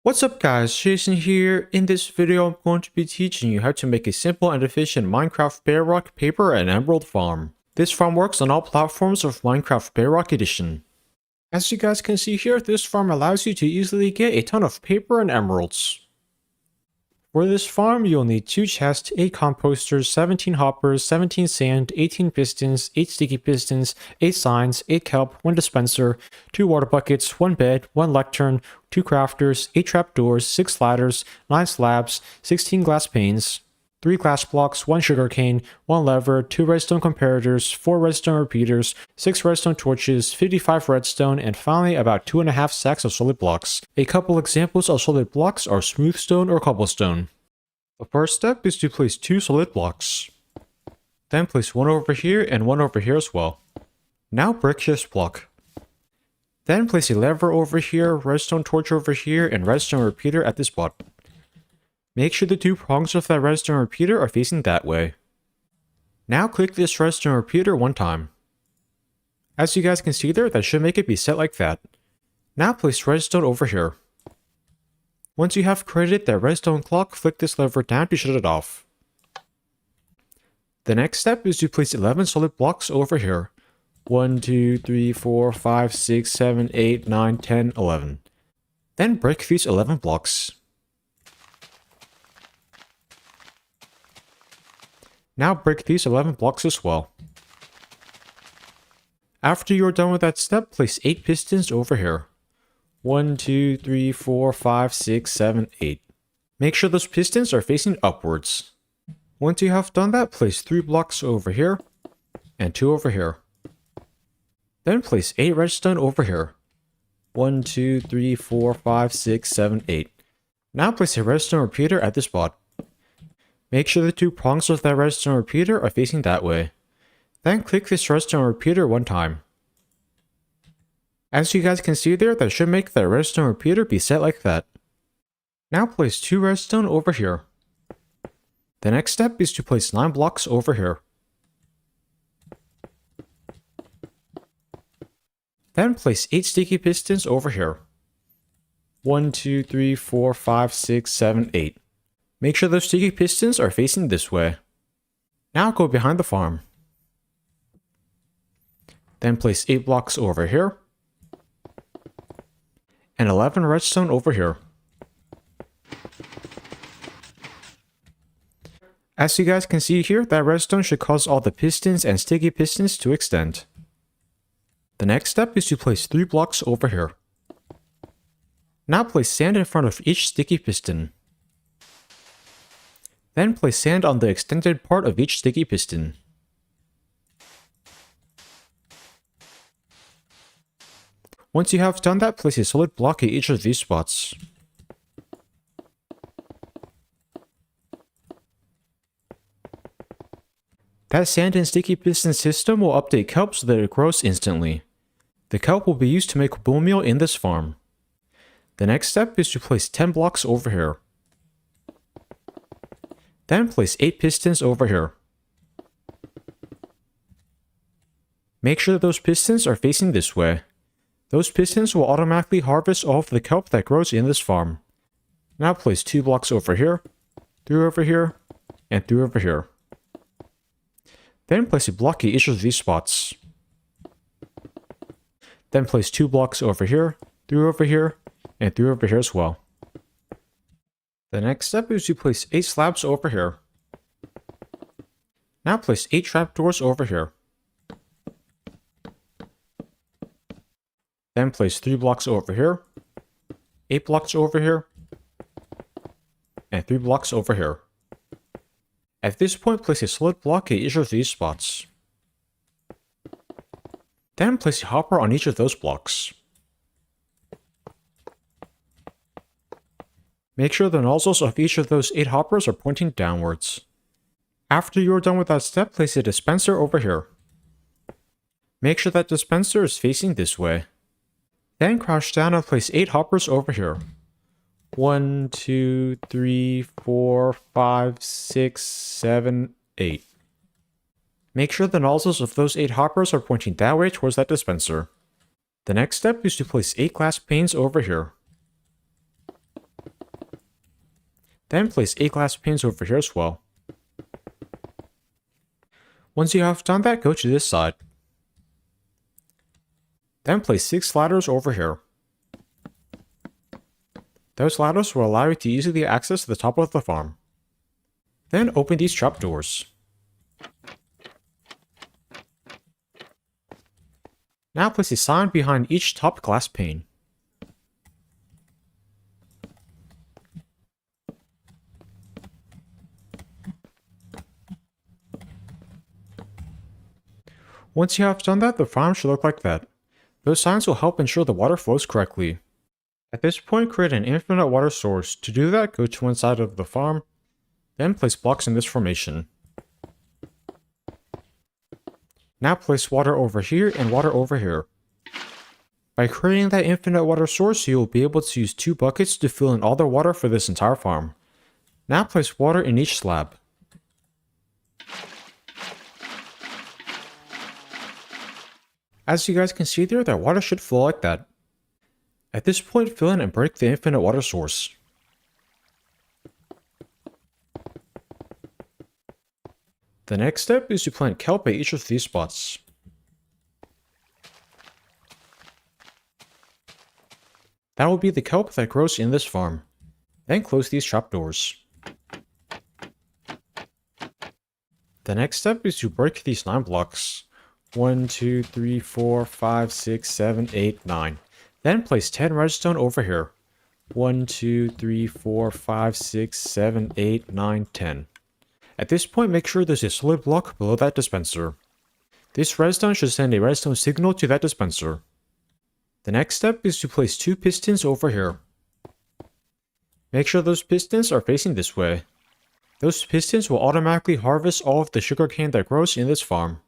What's up guys, Jason here. In this video I'm going to be teaching you how to make a simple and efficient Minecraft Bedrock paper and emerald farm. This farm works on all platforms of Minecraft Bedrock Edition. As you guys can see here, this farm allows you to easily get a ton of paper and emeralds. For this farm, you'll need 2 chests, 8 composters, 17 hoppers, 17 sand, 18 pistons, 8 sticky pistons, 8 signs, 8 kelp, 1 dispenser, 2 water buckets, 1 bed, 1 lectern, 2 crafters, 8 trapdoors, 6 ladders, 9 slabs, 16 glass panes, 3 glass blocks, 1 sugarcane, 1 lever, 2 redstone comparators, 4 redstone repeaters, 6 redstone torches, 55 redstone, and finally about 2.5 sacks of solid blocks. A couple examples of solid blocks are smooth stone or cobblestone. The first step is to place 2 solid blocks. Then place 1 over here and 1 over here as well. Now brick this block. Then place a lever over here, redstone torch over here, and redstone repeater at this spot. Make sure the 2 prongs of that redstone repeater are facing that way. Now click this redstone repeater 1 time. As you guys can see there, that should make it be set like that. Now place redstone over here. Once you have created that redstone clock, flick this lever down to shut it off. The next step is to place 11 solid blocks over here. 1, 2, 3, 4, 5, 6, 7, 8, 9, 10, 11. Then break these 11 blocks. Now break these 11 blocks as well. After you're done with that step, place 8 pistons over here. 1, 2, 3, 4, 5, 6, 7, 8. Make sure those pistons are facing upwards. Once you have done that, place 3 blocks over here and 2 over here. Then place 8 redstone over here. 1, 2, 3, 4, 5, 6, 7, 8. Now place a redstone repeater at this spot. Make sure the 2 prongs of that redstone repeater are facing that way. Then click this redstone repeater 1 time. As you guys can see there, that should make that redstone repeater be set like that. Now place 2 redstone over here. The next step is to place 9 blocks over here. Then place 8 sticky pistons over here. 1, 2, 3, 4, 5, 6, 7, 8. Make sure those sticky pistons are facing this way. Now go behind the farm. Then place 8 blocks over here. And 11 redstone over here. As you guys can see here, that redstone should cause all the pistons and sticky pistons to extend. The next step is to place 3 blocks over here. Now place sand in front of each sticky piston. Then place sand on the extended part of each sticky piston. Once you have done that, place a solid block at each of these spots. That sand and sticky piston system will update kelp so that it grows instantly. The kelp will be used to make bone meal in this farm. The next step is to place 10 blocks over here. Then place 8 pistons over here. Make sure that those pistons are facing this way. Those pistons will automatically harvest all of the kelp that grows in this farm. Now place 2 blocks over here, 3 over here, and 3 over here. Then place a block at each of these spots. Then place 2 blocks over here, 3 over here, and 3 over here as well. The next step is to place 8 slabs over here. Now place 8 trapdoors over here. Then place 3 blocks over here, 8 blocks over here, and 3 blocks over here. At this point, place a solid block at each of these spots. Then place a hopper on each of those blocks. Make sure the nozzles of each of those 8 hoppers are pointing downwards. After you are done with that step, place a dispenser over here. Make sure that dispenser is facing this way. Then crouch down and place 8 hoppers over here. 1, 2, 3, 4, 5, 6, 7, 8. Make sure the nozzles of those 8 hoppers are pointing that way towards that dispenser. The next step is to place 8 glass panes over here. Then place 8 glass panes over here as well. Once you have done that, go to this side. Then place 6 ladders over here. Those ladders will allow you to easily access the top of the farm. Then open these trapdoors. Now place a sign behind each top glass pane. Once you have done that, the farm should look like that. Those signs will help ensure the water flows correctly. At this point, create an infinite water source. To do that, go to one side of the farm, then place blocks in this formation. Now place water over here and water over here. By creating that infinite water source, you will be able to use 2 buckets to fill in all the water for this entire farm. Now place water in each slab. As you guys can see there, that water should flow like that. At this point, fill in and break the infinite water source. The next step is to plant kelp at each of these spots. That will be the kelp that grows in this farm. Then close these trapdoors. The next step is to break these 9 blocks. 1, 2, 3, 4, 5, 6, 7, 8, 9. Then place 10 redstone over here. 1, 2, 3, 4, 5, 6, 7, 8, 9, 10. At this point, make sure there's a solid block below that dispenser. This redstone should send a redstone signal to that dispenser. The next step is to place 2 pistons over here. Make sure those pistons are facing this way. Those pistons will automatically harvest all of the sugarcane that grows in this farm.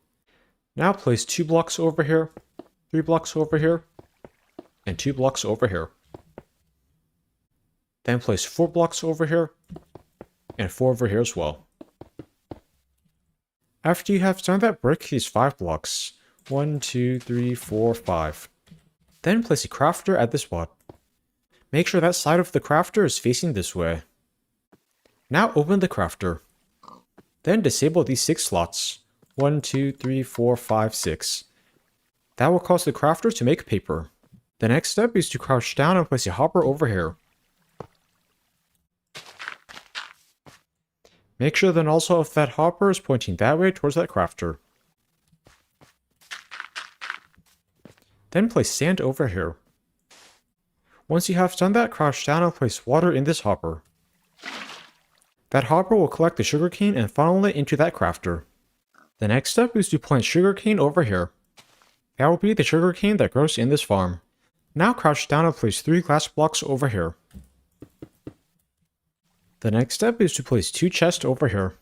Now place 2 blocks over here, 3 blocks over here, and 2 blocks over here. Then place 4 blocks over here, and 4 over here as well. After you have done that, break these 5 blocks. 1, 2, 3, 4, 5. Then place a crafter at this spot. Make sure that side of the crafter is facing this way. Now open the crafter. Then disable these 6 slots. 1, 2, 3, 4, 5, 6. That will cause the crafter to make paper. The next step is to crouch down and place a hopper over here. Make sure the nozzle of that hopper is pointing that way towards that crafter. Then place sand over here. Once you have done that, crouch down and place water in this hopper. That hopper will collect the sugarcane and funnel it into that crafter. The next step is to plant sugarcane over here. That will be the sugarcane that grows in this farm. Now crouch down and place 3 glass blocks over here. The next step is to place 2 chests over here.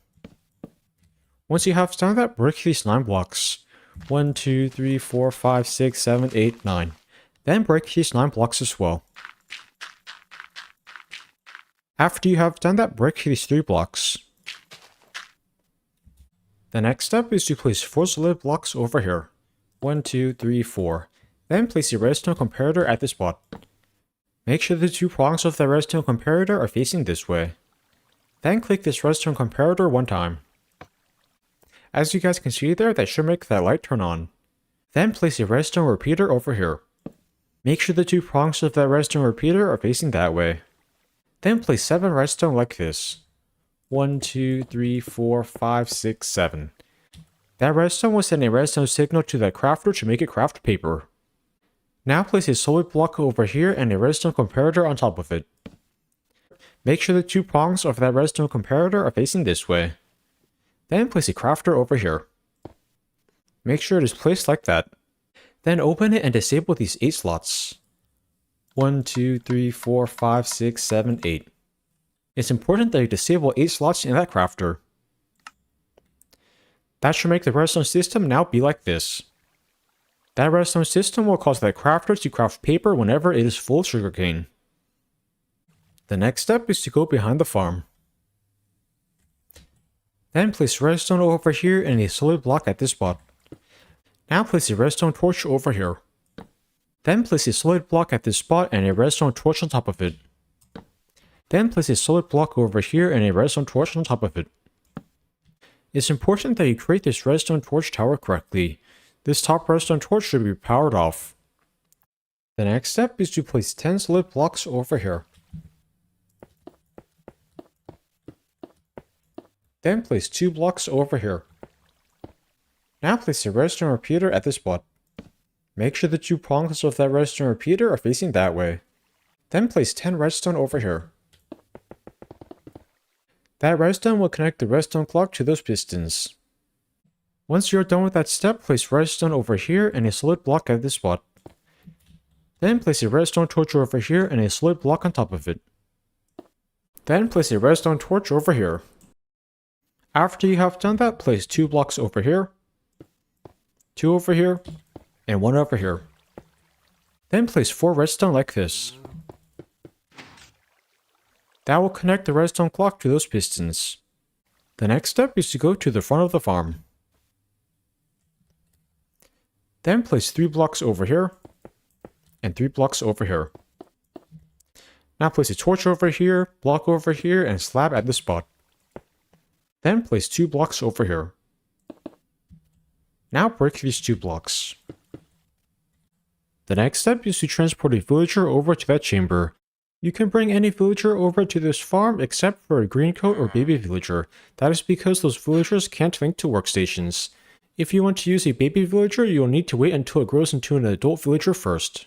Once you have done that, break these 9 blocks. 1, 2, 3, 4, 5, 6, 7, 8, 9. Then break these 9 blocks as well. After you have done that, break these 3 blocks. The next step is to place 4 solid blocks over here. 1, 2, 3, 4. Then place a redstone comparator at this spot. Make sure the 2 prongs of the redstone comparator are facing this way. Then click this redstone comparator 1 time. As you guys can see there, that should make that light turn on. Then place a redstone repeater over here. Make sure the 2 prongs of that redstone repeater are facing that way. Then place 7 redstone like this. 1, 2, 3, 4, 5, 6, 7. That redstone will send a redstone signal to that crafter to make it craft paper. Now place a solid block over here and a redstone comparator on top of it. Make sure the 2 prongs of that redstone comparator are facing this way. Then place a crafter over here. Make sure it is placed like that. Then open it and disable these 8 slots. 1, 2, 3, 4, 5, 6, 7, 8. It's important that you disable 8 slots in that crafter. That should make the redstone system now be like this. That redstone system will cause that crafter to craft paper whenever it is full of sugarcane. The next step is to go behind the farm. Then place redstone over here and a solid block at this spot. Now place a redstone torch over here. Then place a solid block at this spot and a redstone torch on top of it. Then place a solid block over here and a redstone torch on top of it. It's important that you create this redstone torch tower correctly. This top redstone torch should be powered off. The next step is to place 10 solid blocks over here. Then place 2 blocks over here. Now place a redstone repeater at this spot. Make sure the 2 prongs of that redstone repeater are facing that way. Then place 10 redstone over here. That redstone will connect the redstone clock to those pistons. Once you're done with that step, place redstone over here and a solid block at this spot. Then place a redstone torch over here and a solid block on top of it. Then place a redstone torch over here. After you have done that, place 2 blocks over here, 2 over here, and 1 over here. Then place 4 redstone like this. That will connect the redstone clock to those pistons. The next step is to go to the front of the farm. Then place 3 blocks over here, and 3 blocks over here. Now place a torch over here, block over here, and a slab at this spot. Then place 2 blocks over here. Now break these 2 blocks. The next step is to transport a villager over to that chamber. You can bring any villager over to this farm except for a green coat or baby villager. That is because those villagers can't link to workstations. If you want to use a baby villager, you will need to wait until it grows into an adult villager first.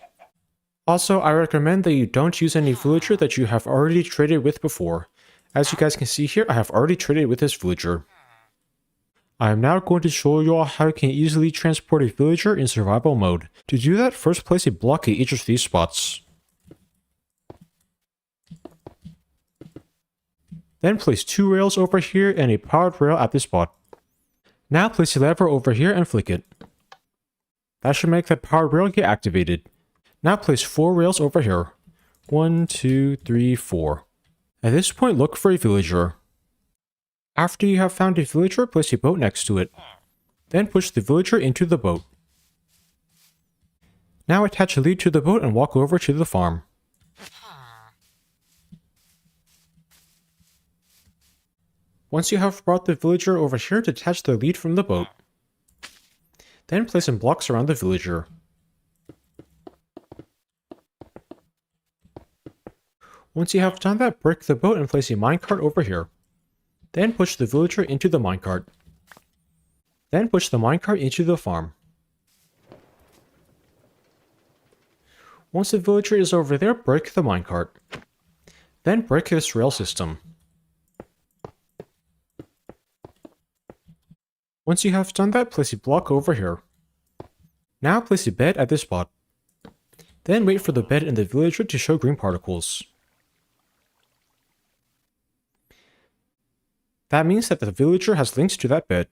Also, I recommend that you don't use any villager that you have already traded with before. As you guys can see here, I have already traded with this villager. I am now going to show you all how you can easily transport a villager in survival mode. To do that, first place a block at each of these spots. Then place 2 rails over here and a powered rail at this spot. Now place a lever over here and flick it. That should make that powered rail get activated. Now place 4 rails over here. 1, 2, 3, 4. At this point, look for a villager. After you have found a villager, place a boat next to it. Then push the villager into the boat. Now attach a lead to the boat and walk over to the farm. Once you have brought the villager over here, detach the lead from the boat. Then place some blocks around the villager. Once you have done that, break the boat and place a minecart over here. Then push the villager into the minecart. Then push the minecart into the farm. Once the villager is over there, break the minecart. Then break this rail system. Once you have done that, place a block over here. Now place a bed at this spot. Then wait for the bed and the villager to show green particles. That means that the villager has links to that bed.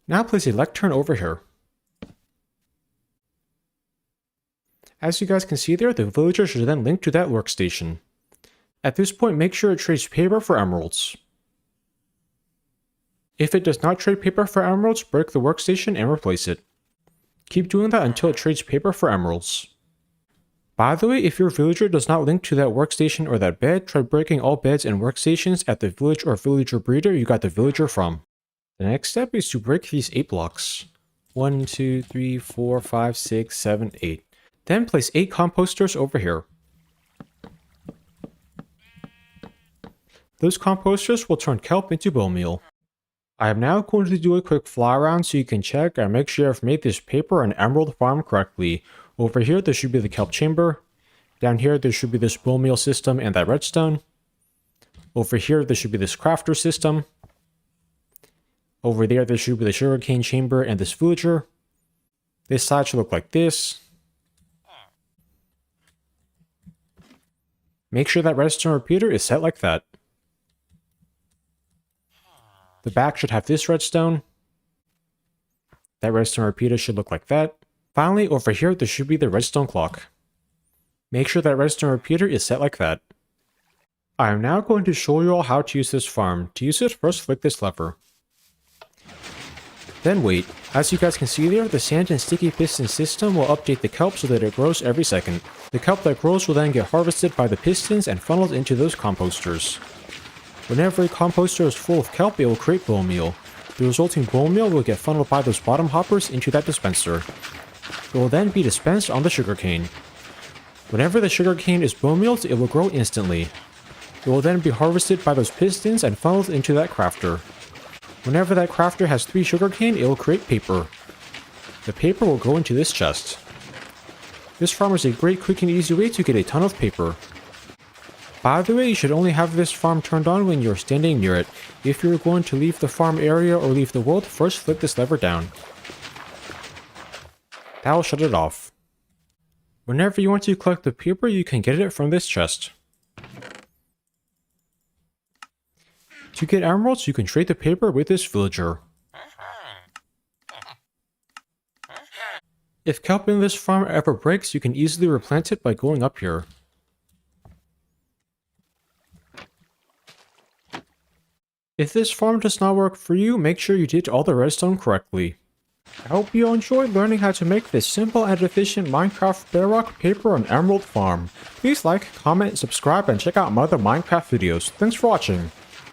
Now place a lectern over here. As you guys can see there, the villager should then link to that workstation. At this point, make sure it trades paper for emeralds. If it does not trade paper for emeralds, break the workstation and replace it. Keep doing that until it trades paper for emeralds. By the way, if your villager does not link to that workstation or that bed, try breaking all beds and workstations at the village or villager breeder you got the villager from. The next step is to break these 8 blocks. 1, 2, 3, 4, 5, 6, 7, 8. Then place 8 composters over here. Those composters will turn kelp into bone meal. I am now going to do a quick fly around so you can check and make sure I've made this paper and emerald farm correctly. Over here, there should be the kelp chamber. Down here, there should be this bone meal system and that redstone. Over here, there should be this crafter system. Over there, there should be the sugarcane chamber and this villager. This side should look like this. Make sure that redstone repeater is set like that. The back should have this redstone. That redstone repeater should look like that. Finally, over here, there should be the redstone clock. Make sure that redstone repeater is set like that. I am now going to show you all how to use this farm. To use it, first flick this lever. Then wait. As you guys can see there, the sand and sticky piston system will update the kelp so that it grows every second. The kelp that grows will then get harvested by the pistons and funneled into those composters. Whenever a composter is full of kelp, it will create bone meal. The resulting bone meal will get funneled by those bottom hoppers into that dispenser. It will then be dispensed on the sugarcane. Whenever the sugarcane is bone mealed, it will grow instantly. It will then be harvested by those pistons and funneled into that crafter. Whenever that crafter has 3 sugarcane, it will create paper. The paper will go into this chest. This farm is a great quick and easy way to get a ton of paper. By the way, you should only have this farm turned on when you're standing near it. If you're going to leave the farm area or leave the world, first flip this lever down. That will shut it off. Whenever you want to collect the paper, you can get it from this chest. To get emeralds, you can trade the paper with this villager. If kelp in this farm ever breaks, you can easily replant it by going up here. If this farm does not work for you, make sure you did all the redstone correctly. I hope you enjoyed learning how to make this simple and efficient Minecraft Bedrock paper and emerald farm. Please like, comment, subscribe, and check out my other Minecraft videos. Thanks for watching.